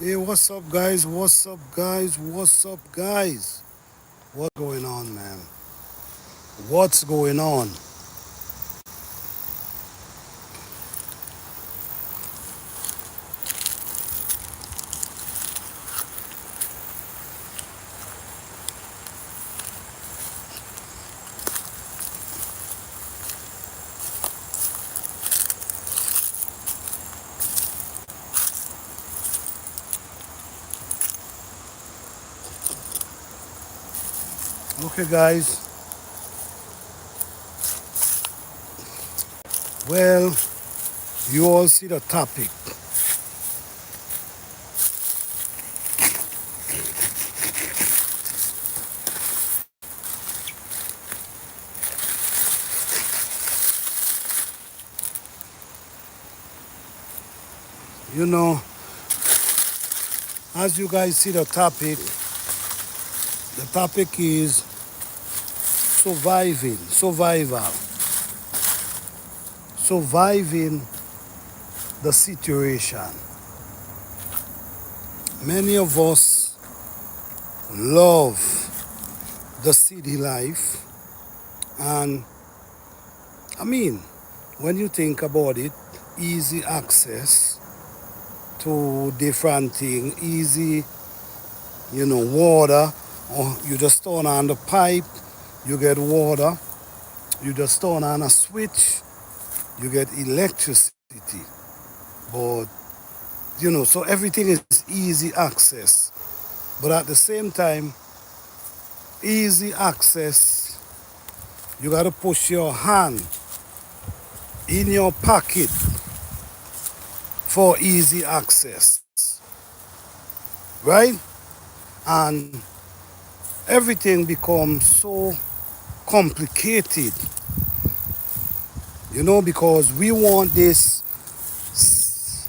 Hey, what's up, guys? What's up, guys? What's up, guys? What's going on, man? What's going on? Okay, guys. Well, you all see the topic. You know, as you guys see the topic is surviving the situation. Many of us love the city life, and I mean, when you think about it, easy access to different things, easy, water, or you just turn on the pipe, you get water, you just turn on a switch, you get electricity. But, so everything is easy access. But at the same time, easy access, you got to push your hand in your pocket for easy access, right? And everything becomes so complicated, because we want this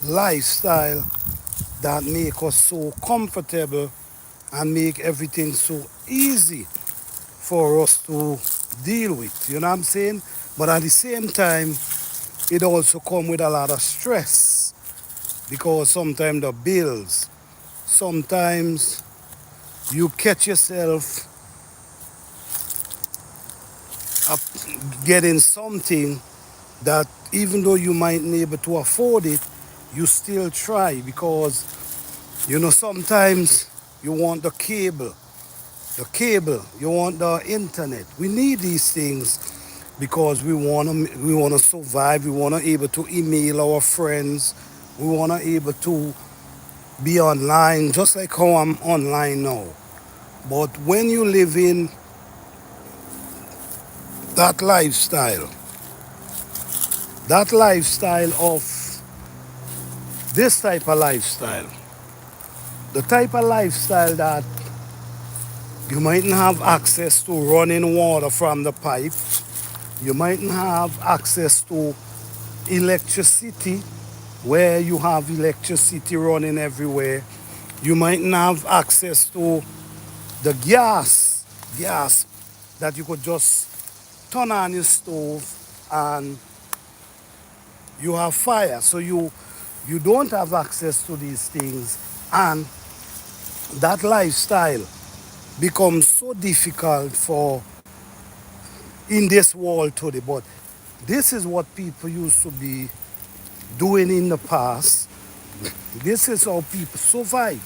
lifestyle that make us so comfortable and make everything so easy for us to deal with. You know what I'm saying? But at the same time, it also comes with a lot of stress because sometimes the bills, sometimes you catch yourself up getting something that even though you might be able to afford it, you still try because sometimes you want you want the internet. We need these things because we wanna survive. We wanna able to email our friends. We wanna able to be online, just like how I'm online now. But when you live in that lifestyle, that lifestyle of this type of lifestyle, the type of lifestyle that you mightn't have access to running water from the pipe, you mightn't have access to electricity where you have electricity running everywhere. You mightn't have access to the gas that you could just turn on your stove and you have fire. So you don't have access to these things, and that lifestyle becomes so difficult for in this world today. But this is what people used to be doing in the past. This is how people survive.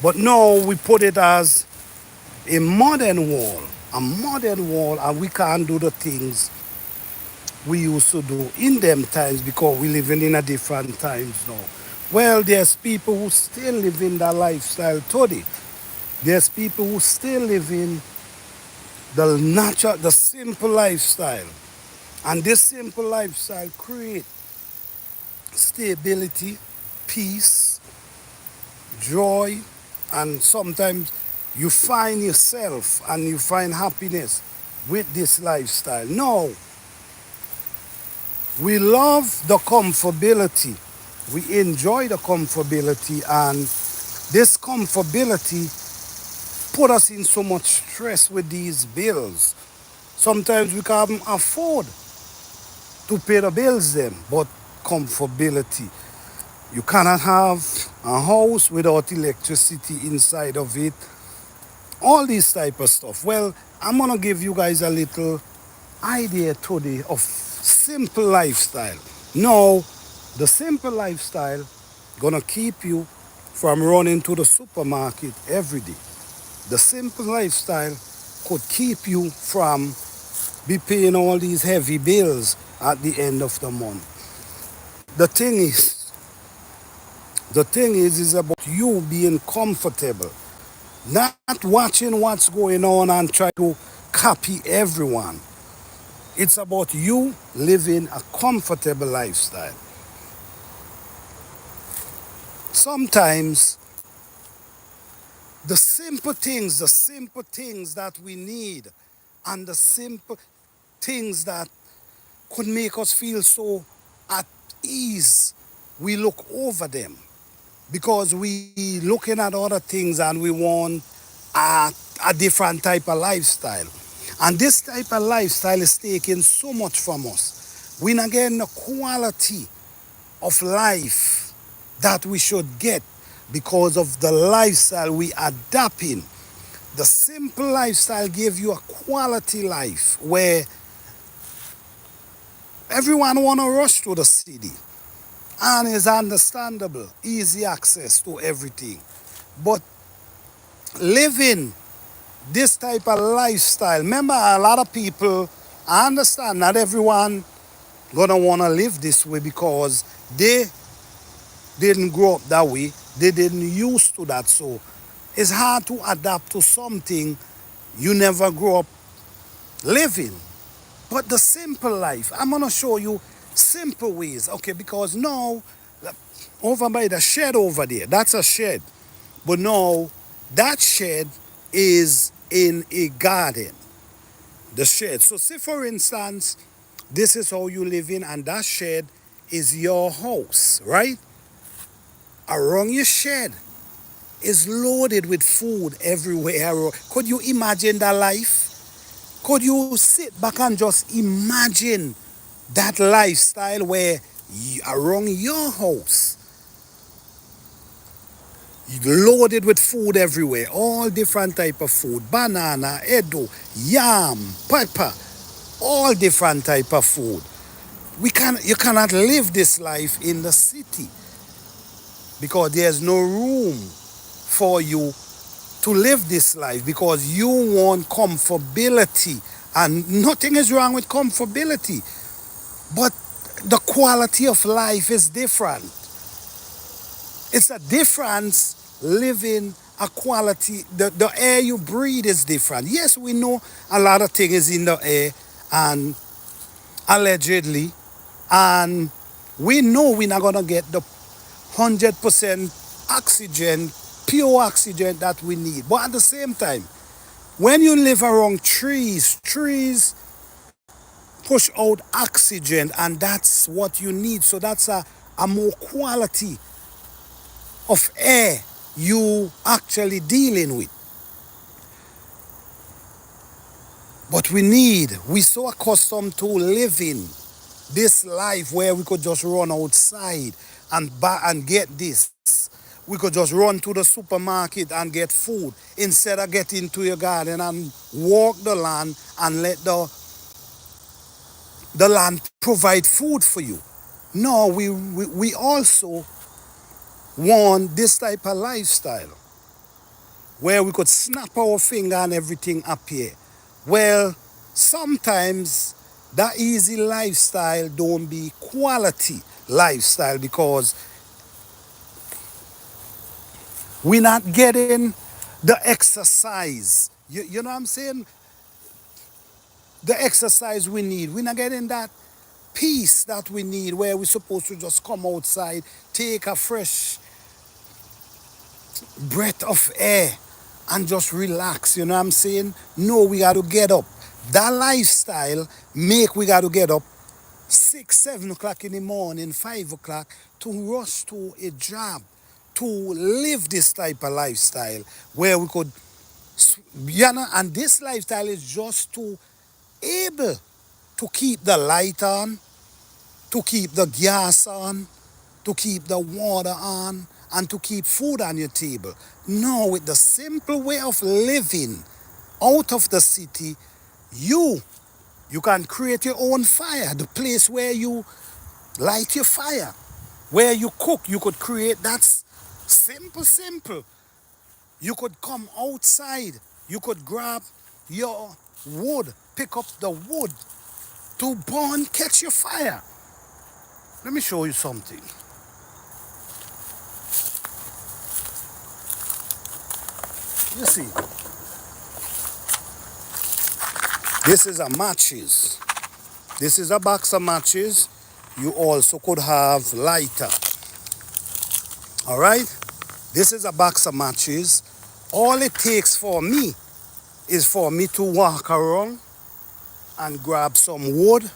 But now we put it as a modern world, and we can't do the things we used to do in them times because we living in a different times now. Well, there's people who still live in that lifestyle today. There's people who still live in the simple lifestyle. And this simple lifestyle create stability, peace, joy, and sometimes you find yourself and you find happiness with this lifestyle. No, we love the comfortability. We enjoy the comfortability, and this comfortability put us in so much stress with these bills. Sometimes we can't afford to pay the bills them, but comfortability. You cannot have a house without electricity inside of it. All this type of stuff. Well, I'm gonna give you guys a little idea today of simple lifestyle. Now, the simple lifestyle gonna keep you from running to the supermarket every day. The simple lifestyle could keep you from be paying all these heavy bills at the end of the month. The thing is, is about you being comfortable, not watching what's going on and try to copy everyone. It's about you living a comfortable lifestyle. Sometimes the simple things that we need, and the simple things that could make us feel so at ease, we look over them because we looking at other things and we want a, a different type of lifestyle. And this type of lifestyle is taking so much from us. We're not getting the quality of life that we should get because of the lifestyle we adapting. The simple lifestyle gives you a quality life where everyone want to rush to the city, and it's understandable, easy access to everything. But living this type of lifestyle, remember, a lot of people, I understand not everyone gonna want to live this way because they didn't grow up that way, they didn't used to that. So it's hard to adapt to something you never grew up living. But the simple life, I'm gonna show you simple ways, okay? Because now, over by the shed over there, that's a shed. But now, that shed is in a garden, the shed. So say for instance, this is how you live in, and that shed is your house, right? Around your shed is loaded with food everywhere. Could you imagine that life? Could you sit back and just imagine that lifestyle where around your house, loaded with food everywhere, all different type of food, banana, edo, yam, pepper, all different type of food. You cannot live this life in the city because there's no room for you to live this life because you want comfortability, and nothing is wrong with comfortability, but the quality of life is different. It's a difference living a quality. The air you breathe is different. Yes, we know a lot of things in the air, and allegedly, and we know we're not gonna get the 100% oxygen, pure oxygen that we need. But at the same time, when you live around trees push out oxygen, and that's what you need. So that's a more quality of air you actually dealing with. But we so accustomed to living this life where we could just run outside and buy and get this. We could just run to the supermarket and get food instead of getting to your garden and walk the land and let the land provide food for you. No, we also want this type of lifestyle where we could snap our finger and everything appear. Well, sometimes that easy lifestyle don't be quality lifestyle because we're not getting the exercise. You know what I'm saying? The exercise we need. We're not getting that peace that we need where we're supposed to just come outside, take a fresh breath of air and just relax. You know what I'm saying? No, we got to get up. That lifestyle make we got to get up 6, 7 o'clock in the morning, 5 o'clock to rush to a job, to live this type of lifestyle where we could, you know, and this lifestyle is just to able to keep the light on, to keep the gas on, to keep the water on and to keep food on your table. No, with the simple way of living out of the city, you you can create your own fire. The place where you light your fire, where you cook, you could create that simple. You could come outside, you could grab your wood, pick up the wood to burn, catch your fire. Let me show you something. You see, this is a matches. This is a box of matches. You also could have lighter. All right? This is a box of matches. All it takes for me is for me to walk around and grab some wood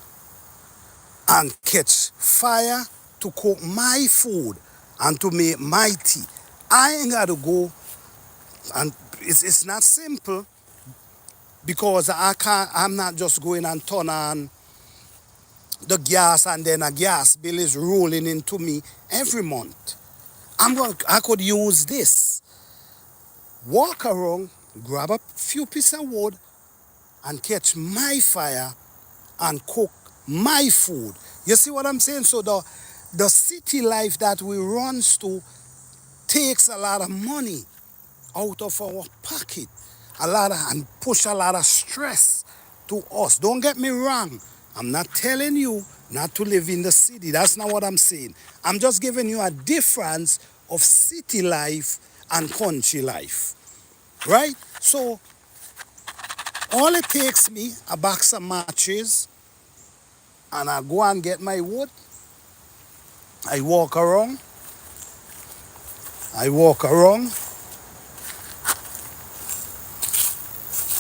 and catch fire to cook my food and to make my tea. I ain't got to go, and it's not simple because I'm not just going and turn on the gas and then a gas bill is rolling into me every month. I could use this. Walk around, grab a few pieces of wood and catch my fire and cook my food. You see what I'm saying? So the city life that we runs to takes a lot of money out of our pocket, and push a lot of stress to us. Don't get me wrong. I'm not telling you not to live in the city. That's not what I'm saying. I'm just giving you a difference of city life and country life. Right? So all it takes me a box of matches and I go and get my wood. I walk around. I walk around.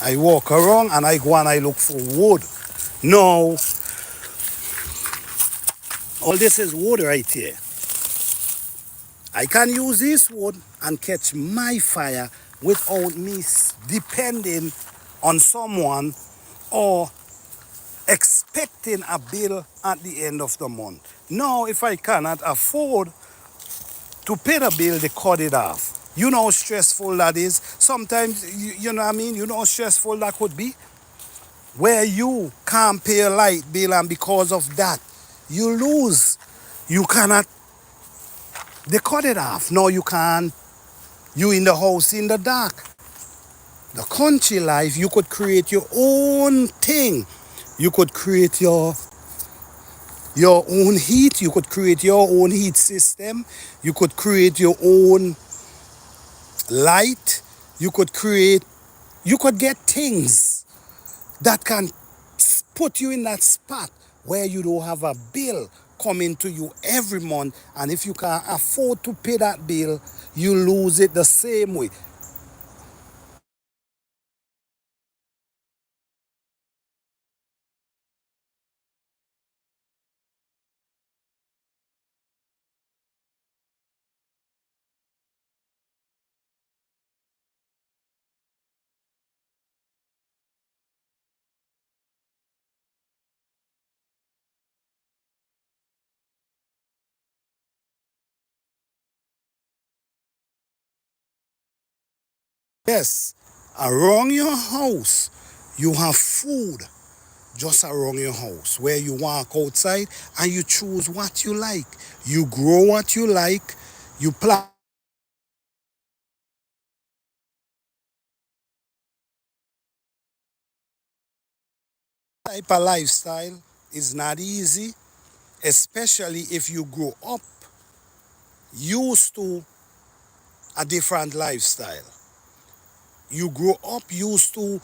I walk around and I go and I look for wood. No, all this is wood right here. I can use this wood and catch my fire without me depending on someone or expecting a bill at the end of the month. Now, if I cannot afford to pay the bill, they cut it off. You know how stressful that is. Sometimes, you know what I mean? You know how stressful that could be? Where you can't pay a light bill and because of that, you lose. You cannot, they cut it off. No, you can't. You in the house in the dark. The country life, you could create your own thing. You could create your own heat. You could create your own heat system. You could create your own light. You could get things that can put you in that spot where you don't have a bill coming to you every month. And if you can't afford to pay that bill, you lose it the same way. Yes, around your house, you have food just around your house where you walk outside and you choose what you like. You grow what you like, you plant. Type of lifestyle is not easy, especially if you grow up used to a different lifestyle. You grow up used to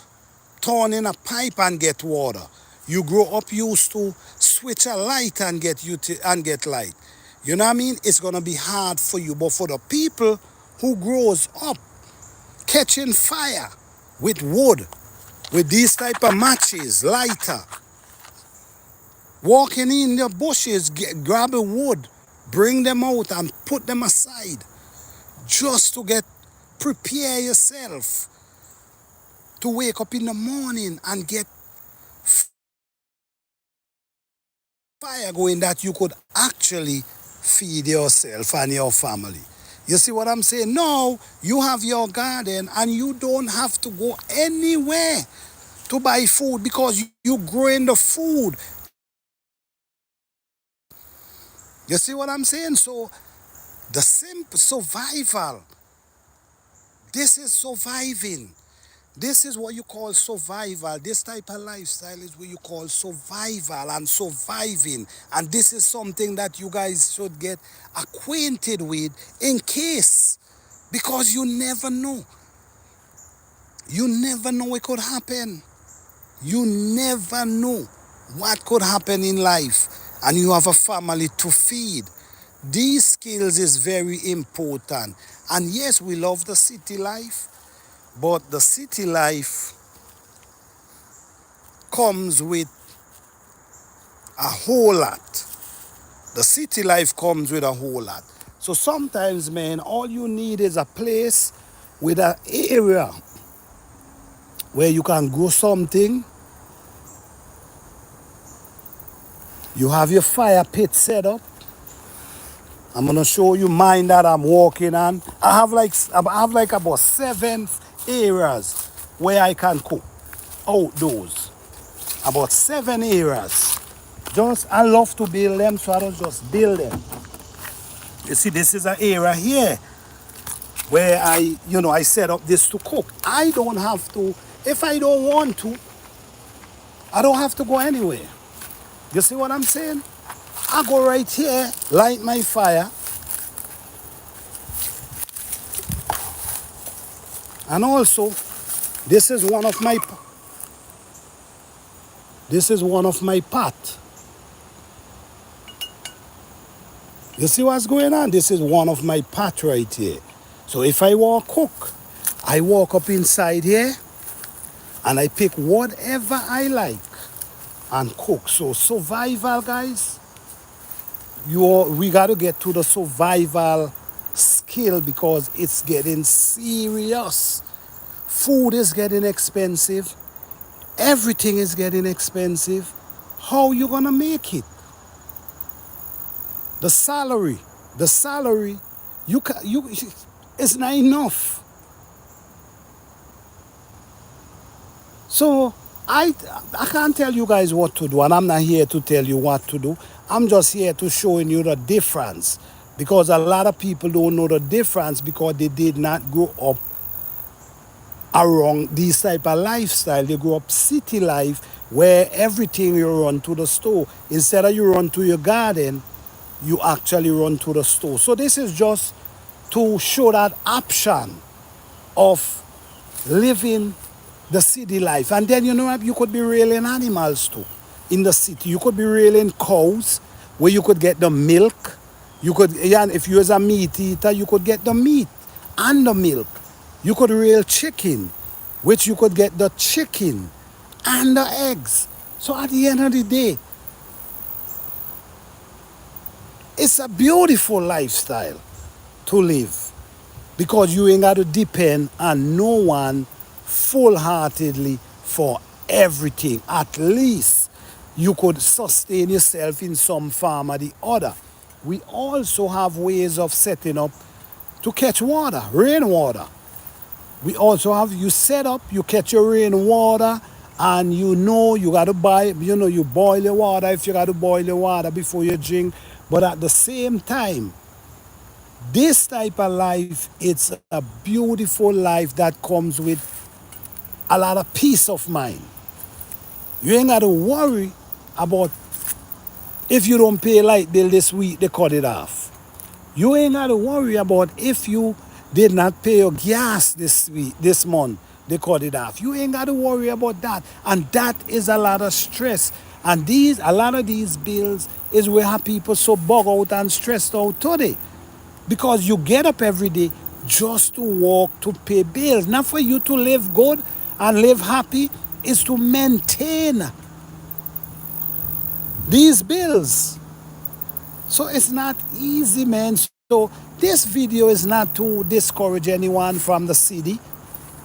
turn in a pipe and get water. You grow up used to switch a light and get light. You know what I mean? It's gonna be hard for you. But for the people who grows up catching fire with wood, with these type of matches, lighter, walking in the bushes, grab a wood, bring them out and put them aside just to prepare yourself to wake up in the morning and get fire going that you could actually feed yourself and your family. You see what I'm saying? No, you have your garden and you don't have to go anywhere to buy food because you growing the food. You see what I'm saying? So the simple survival, this is surviving. This is what you call survival. This type of lifestyle is what you call survival and surviving. And this is something that you guys should get acquainted with in case, because you never know. You never know what could happen. You never know what could happen in life. And you have a family to feed. These skills is very important. And yes, we love the city life, but the city life comes with a whole lot. The city life comes with a whole lot. So sometimes, man, all you need is a place with an area where you can grow something. You have your fire pit set up. I'm gonna show you mine that I'm walking on. I have like about 7 areas where I can cook outdoors. About 7 areas. Just I love to build them, so I don't just build them. You see, this is an area here where I set up this to cook. I don't have to, if I don't want to, I don't have to go anywhere. You see what I'm saying? I go right here, light my fire, and also this is one of my pot. You see what's going on? This is one of my pot right here. So if I want to cook, I walk up inside here and I pick whatever I like and cook. So survival, guys, we got to get to the survival skill because it's getting serious. Food is getting expensive. Everything is getting expensive. How you gonna make it? The salary, it's not enough. So I can't tell you guys what to do, and I'm not here to tell you what to do. I'm just here to showing you the difference, because a lot of people don't know the difference because they did not grow up around this type of lifestyle. They grew up city life where everything you run to the store. Instead of you run to your garden, you actually run to the store. So this is just to show that option of living the city life. And then you know what? You could be rearing animals too in the city. You could be rearing cows where you could get the milk. You could, yeah, if you was a meat eater, you could get the meat and the milk. You could rear chicken, which you could get the chicken and the eggs. So at the end of the day, it's a beautiful lifestyle to live because you ain't got to depend on no one full-heartedly for everything. At least you could sustain yourself in some form or the other. We also have ways of setting up to catch water, rainwater. We also have, you set up, you catch your rainwater, and you got to buy, you boil your water if you got to boil your water before you drink. But at the same time, this type of life, it's a beautiful life that comes with a lot of peace of mind. You ain't got to worry about if you don't pay light bill this week, they cut it off. You ain't got to worry about if you did not pay your gas this month, they cut it off. You ain't got to worry about that. And that is a lot of stress. And a lot of these bills is where people so bug out and stressed out today. Because you get up every day just to walk to pay bills. Not for you to live good and live happy, is to maintain these bills. So it's not easy, man. So this video is not to discourage anyone from the city.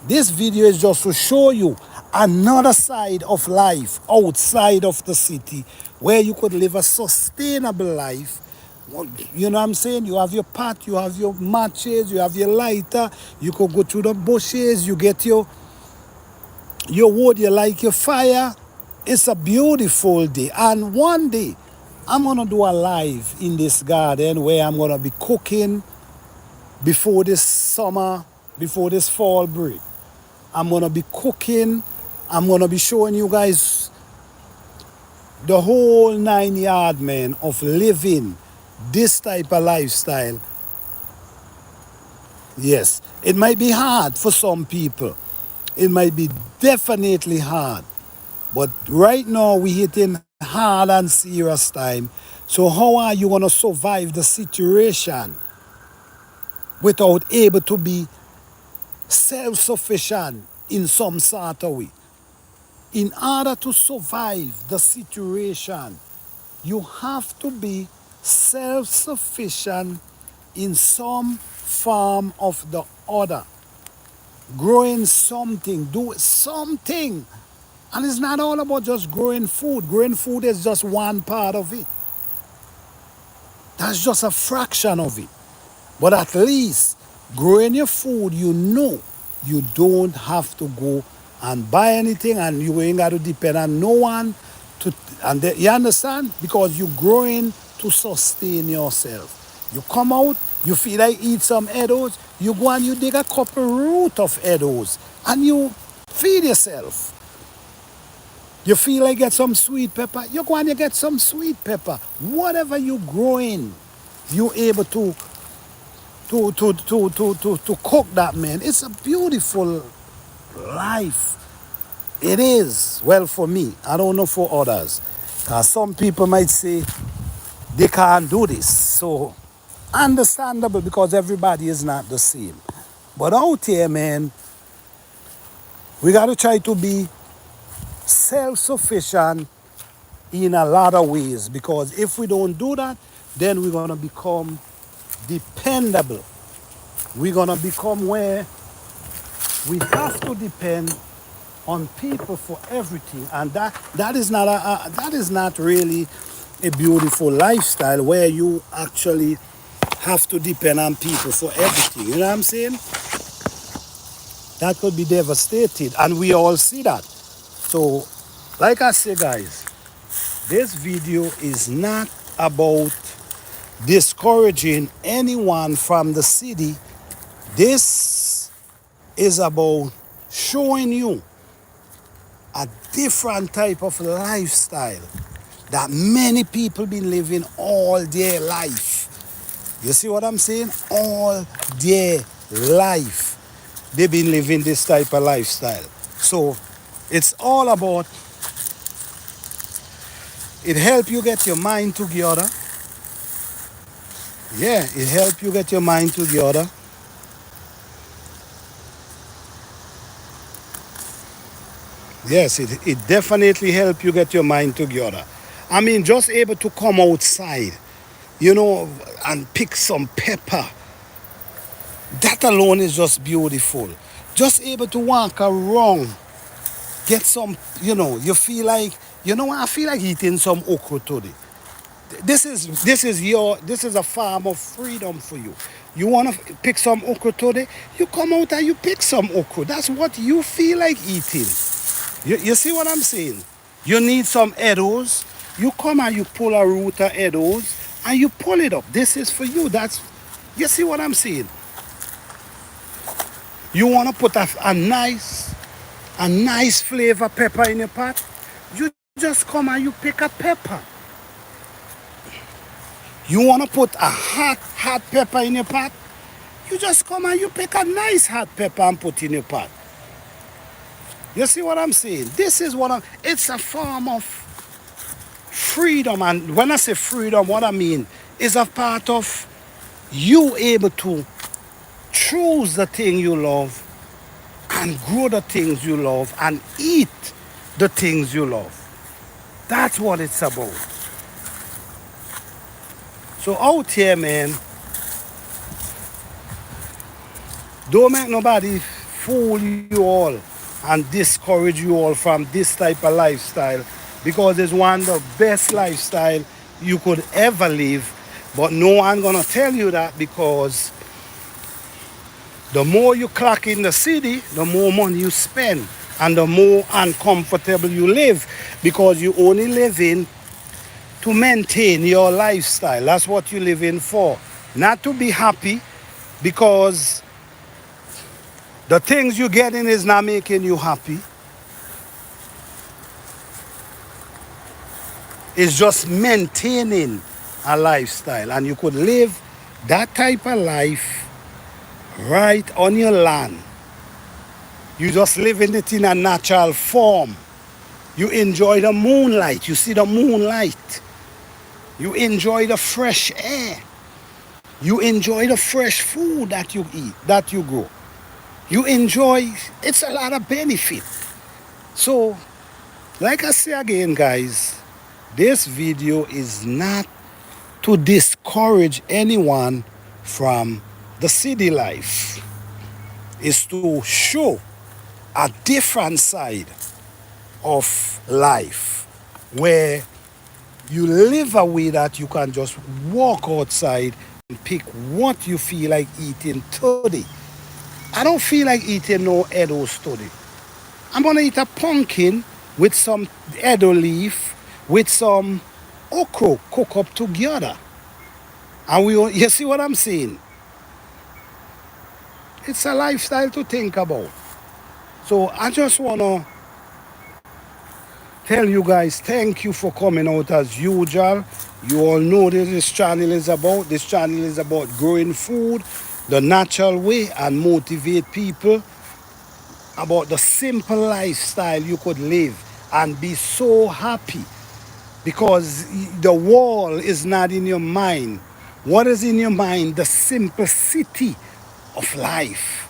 This video is just to show you another side of life outside of the city where you could live a sustainable life You know what I'm saying? You have your pot, you have your matches, you have your lighter. You could go through the bushes, you get your wood, you like your fire. It's a beautiful day. And one day, I'm going to do a live in this garden where I'm going to be cooking before this summer, before this fall break. I'm going to be cooking. I'm going to be showing you guys the whole 9 yard, man, of living this type of lifestyle. Yes, it might be hard for some people. It might be definitely hard. But right now we hitting hard and serious time. So how are you gonna survive the situation without able to be self-sufficient in some sort of way? In order to survive the situation, you have to be self-sufficient in some form of the other. Growing something, do something. And it's not all about just growing food. Growing food is just one part of it. That's just a fraction of it. But at least growing your food, you know you don't have to go and buy anything and you ain't got to depend on no one to you understand? Because you're growing to sustain yourself. You come out, you feel like eat some edibles, you go and you dig a couple root of edibles and you feed yourself. You feel like get some sweet pepper, you go and you get some sweet pepper. Whatever you growing, you able to cook that, man. It's a beautiful life. It is. Well, for me. I don't know for others. Some people might say they can't do this. So, understandable because everybody is not the same. But out here, man, we got to try to be self-sufficient in a lot of ways because if we don't do that, then we're going to become dependable. We're going to become where we have to depend on people for everything, and that is not that is not really a beautiful lifestyle where you actually have to depend on people for everything. You know what I'm saying? That could be devastating, and we all see that. So, like I say, guys, this video is not about discouraging anyone from the city. This is about showing you a different type of lifestyle that many people been living all their life. You see what I'm saying? All their life they've been living this type of lifestyle. So it's all about it help you get your mind together. Yeah, it help you get your mind together. Yes, it definitely help you get your mind together. I mean, just able to come outside, you know, and pick some pepper. That alone is just beautiful. Just able to walk around, get some, you feel like, what, I feel like eating some okra today. This is a form of freedom for you. You want to pick some okra today? You come out and you pick some okra. That's what you feel like eating. You see what I'm saying? You need some edibles. You come and you pull a root of edibles and you pull it up. This is for you. You see what I'm saying? You want to put a nice flavor pepper in your pot? You just come and you pick a pepper. You want to put a hot pepper in your pot? You just come and you pick a nice hot pepper and put in your pot. You see what I'm saying? It's a form of freedom. And when I say freedom, what I mean is a part of you able to choose the thing you love and grow the things you love and eat the things you love. That's what it's about. So out here, man, don't make nobody fool you all and discourage you all from this type of lifestyle because it's one of the best lifestyle you could ever live. But no one gonna tell you that, because the more you clock in the city, the more money you spend and the more uncomfortable you live, because you only live in to maintain your lifestyle. That's what you live in for. Not to be happy, because the things you're getting is not making you happy. It's just maintaining a lifestyle. And you could live that type of life right on your land. You just living it in a natural form. You enjoy the moonlight. You see the moonlight. You enjoy the fresh air. You enjoy the fresh food that you eat, that you grow. You enjoy, it's a lot of benefit. So, like I say again, guys, this video is not to discourage anyone from the city life. It's to show a different side of life, where you live a way that you can just walk outside and pick what you feel like eating today. I don't feel like eating no Edos today. I'm gonna eat a pumpkin with some Edo leaf, with some okra, cook up together. And you see what I'm saying? It's a lifestyle to think about. So I just wanna tell you guys, thank you for coming out as usual. You all know what this channel is about. This channel is about growing food the natural way and motivate people about the simple lifestyle you could live and be so happy, because the wall is not in your mind. What is in your mind? The simplicity of life.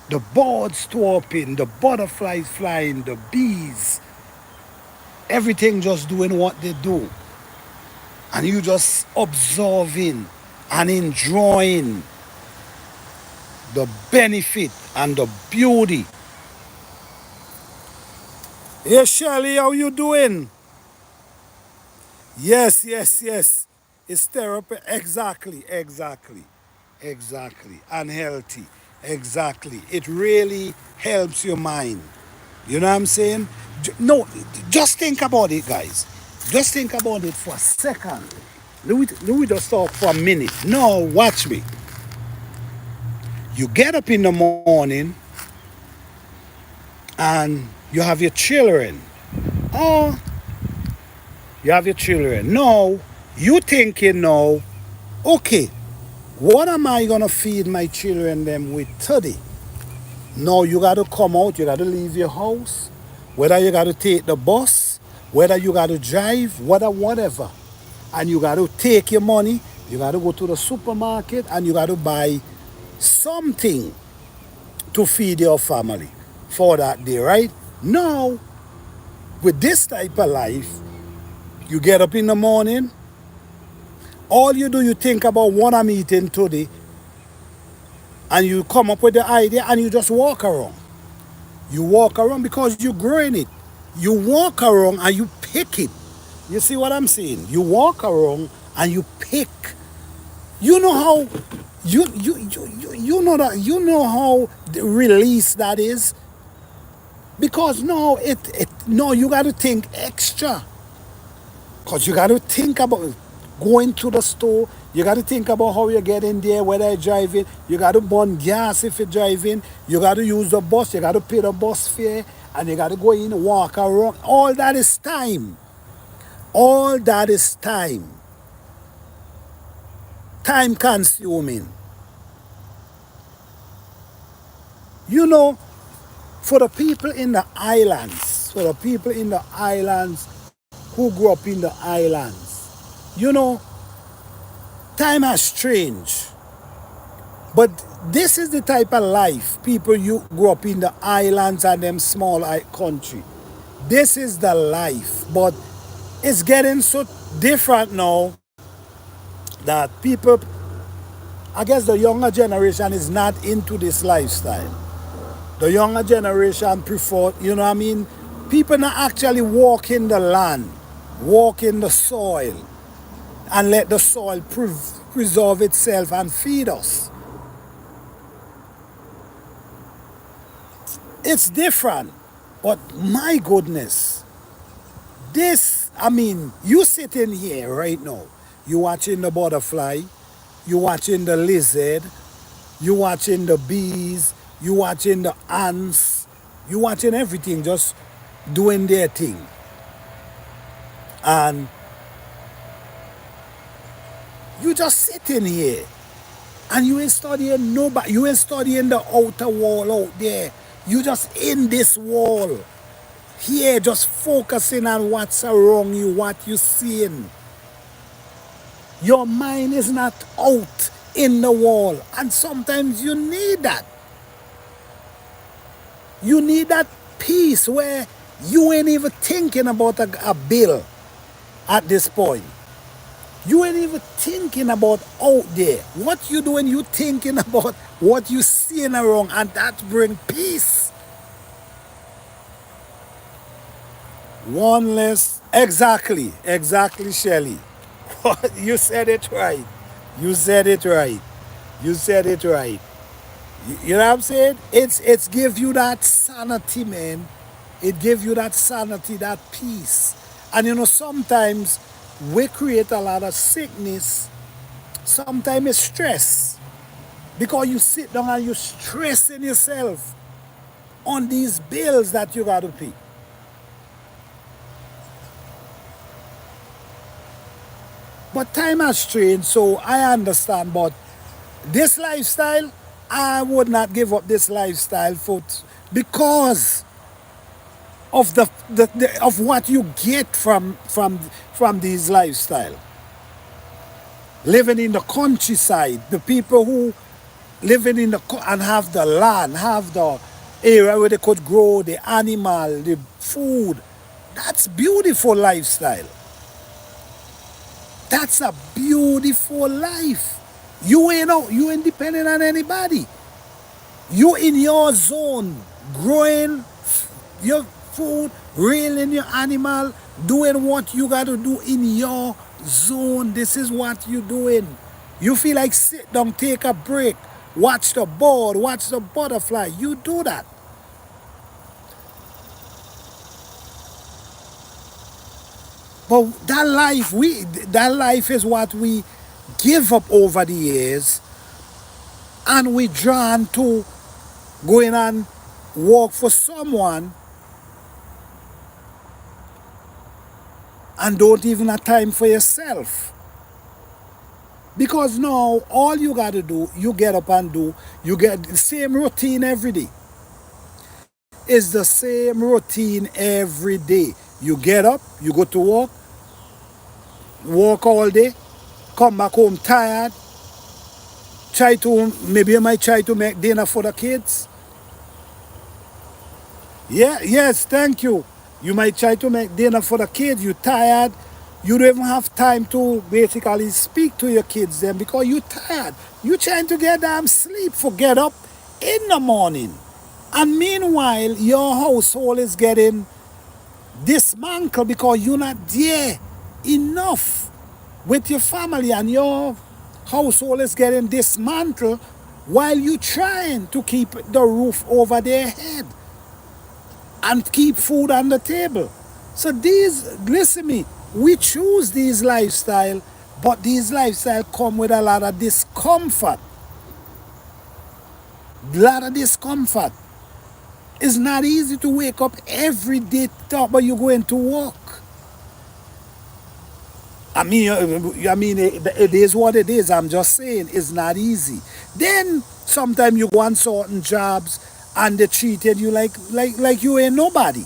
The birds chirping, the butterflies flying, the bees, everything just doing what they do. And you just observing and enjoying the benefit and the beauty. Hey Shelly, how you doing? Yes, yes, yes. It's therapy. Exactly, exactly, exactly. And healthy. Exactly. It really helps your mind. You know what I'm saying? No, just think about it, guys. Just think about it for a second. Let me just talk for a minute. No, watch me. You get up in the morning and you have your children. Oh, you have your children. No, you thinking now, okay, what am I gonna feed my children them with today? No, you gotta come out, you gotta leave your house, whether you gotta take the bus, whether you gotta drive, whatever. And you gotta take your money, you gotta go to the supermarket and you gotta buy something to feed your family for that day, right? Now, with this type of life, you get up in the morning, all you do, you think about what I'm eating today, and you come up with the idea and you just walk around. You walk around because you're growing it. You walk around and you pick it. You see what I'm saying? You walk around and you pick. You know how you know that, you know how the release that is? Because no, no, you gotta think extra. Because you got to think about going to the store. You got to think about how you get in there, whether you're driving. You got to burn gas if you're driving. You got to use the bus. You got to pay the bus fare. And you got to go in, walk around. All that is time. All that is time. Time consuming. You know, for the people in the islands, who grew up in the islands, you know, time has changed. But this is the type of life people you grew up in the islands and them small country. This is the life. But it's getting so different now that people, I guess the younger generation is not into this lifestyle. The younger generation prefer, you know what I mean? People not actually walking the land, walking the soil. and let the soil preserve itself and feed us. It's different. But my goodness, this, I mean, you sitting here right now, you watching the butterfly, you watching the lizard, you watching the bees, you watching the ants, you watching everything just doing their thing. And you just sitting here and you ain't studying nobody, you ain't studying the outer wall out there. You just in this wall. Here, just focusing on what's around you, what you're seeing. Your mind is not out in the wall. And sometimes you need that. You need that peace where you ain't even thinking about a bill at this point. You ain't even thinking about out there. What you doing, you thinking about what you seeing around, and that bring peace. One less. Exactly, Shelley. You said it right. You said it right. You said it right. You know what I'm saying? It's give you that sanity, man. It gives you that sanity, that peace. And you know, sometimes we create a lot of sickness. Sometimes it's stress. Because you sit down and you're stressing yourself on these bills that you gotta pay. But time has changed, so I understand. But this lifestyle, I would not give up this lifestyle for because of of what you get from these lifestyle. Living in the countryside, the people who living in and have the land, have the area where they could grow the animal, the food. That's beautiful lifestyle. That's a beautiful life. You ain't out, you ain't dependent on anybody. You in your zone, growing your food, rearing your animal, doing what you got to do in your zone. This is what you doing. You feel like sit down, take a break, watch the bird, watch the butterfly. You do that. But that life is what we give up over the years, and we drawn to going and work for someone and don't even have time for yourself. Because now all you got to do, you get up and do, you get the same routine every day. It's the same routine every day. You get up, you go to work, work all day, come back home tired, maybe you might try to make dinner for the kids. Yeah, yes, thank you. You might try to make dinner for the kids. You're tired. You don't even have time to basically speak to your kids then because you're tired. You're trying to get them sleep for get up in the morning. And meanwhile, your household is getting dismantled because you're not there enough with your family, and your household is getting dismantled while you're trying to keep the roof over their head and keep food on the table. So listen to me, we choose these lifestyle, but these lifestyle come with a lot of discomfort. A lot of discomfort. It's not easy to wake up every day talk about you going to work. It is what it is. I'm just saying it's not easy. Then sometimes you go on certain jobs and they treated you like you ain't nobody.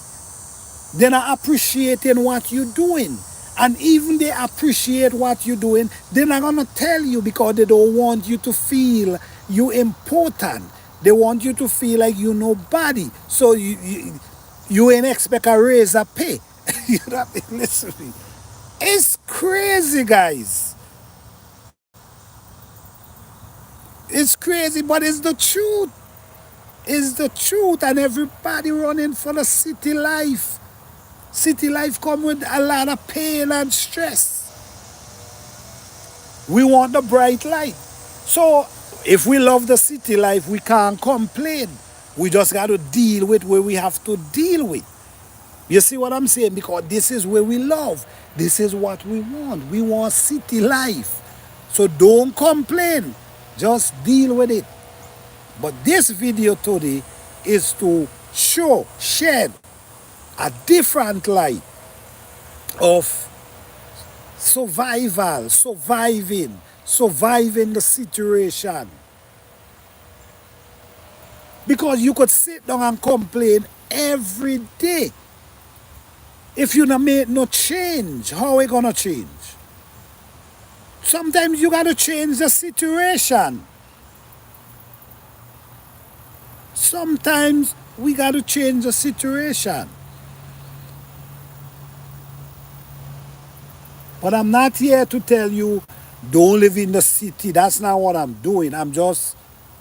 They're not appreciating what you're doing. And even they appreciate what you're doing, they're not gonna tell you because they don't want you to feel you important. They want you to feel like you nobody. So you ain't expect a raise of pay. You know, listen to me. It's crazy, guys. It's crazy, but it's the truth. It's the truth, and everybody running for the city life. City life come with a lot of pain and stress. We want the bright light. So if we love the city life, we can't complain. We just got to deal with where we have to deal with. You see what I'm saying? Because this is where we love. This is what we want. We want city life. So don't complain. Just deal with it. But this video today is to shed a different light of surviving the situation. Because you could sit down and complain every day. If you don't make no change, how are we gonna change? Sometimes you gotta change the situation. Sometimes we gotta change the situation. But I'm not here to tell you don't live in the city. That's not what I'm doing. I'm just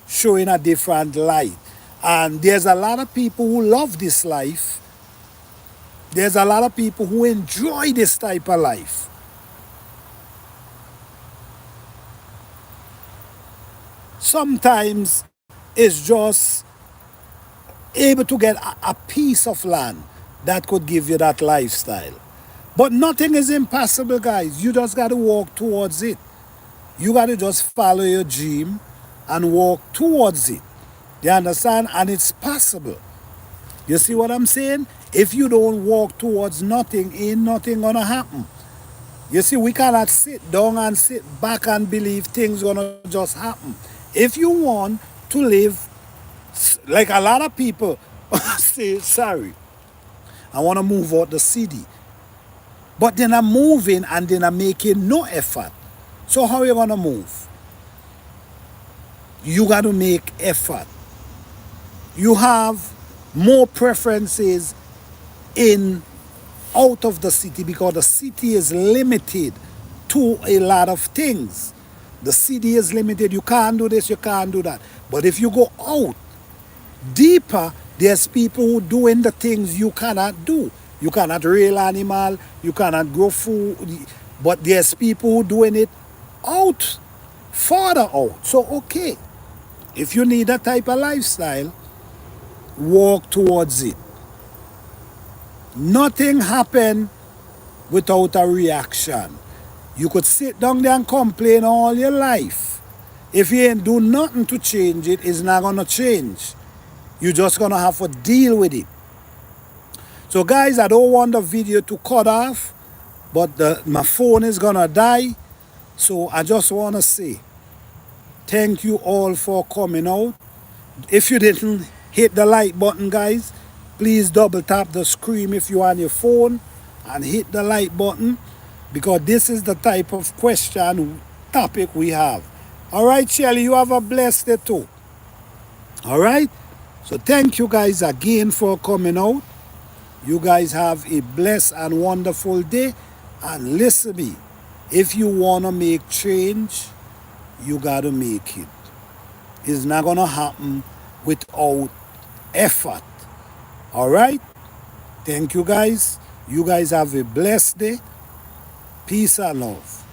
showing a different light. And there's a lot of people who love this life. There's a lot of people who enjoy this type of life. Sometimes it's just able to get a piece of land that could give you that lifestyle. But nothing is impossible, guys. You just got to walk towards it. You got to just follow your dream and walk towards it. You understand? And it's possible. You see what I'm saying? If you don't walk towards nothing, ain't nothing gonna happen. You see, we cannot sit down and sit back and believe things gonna just happen. If you want to live, like a lot of people say, sorry, I want to move out the city. But then I'm moving and then I'm making no effort. So how are you gonna move? You gotta make effort. You have more preferences in out of the city because the city is limited to a lot of things. The city is limited. You can't do this, you can't do that. But if you go out deeper, there's people who doing the things you cannot do. You cannot rail animal, you cannot grow food, but there's people who doing it out, further out. So okay, if you need that type of lifestyle, walk towards it. Nothing happen without a reaction. You could sit down there and complain all your life. If you ain't do nothing to change it, it's not gonna change. You're just gonna have to deal with it. So guys, I don't want the video to cut off, but my phone is gonna die. So I just wanna say thank you all for coming out. If you didn't hit the like button, guys, please double tap the screen if you're on your phone and hit the like button, because this is the type of question topic we have. All right, Shelly, you have a blessed day too. All right, so thank you guys again for coming out. You guys have a blessed and wonderful day. And listen to me, if you want to make change, you got to make it. It's not going to happen without effort. All right? Thank you guys. You guys have a blessed day. Peace and love.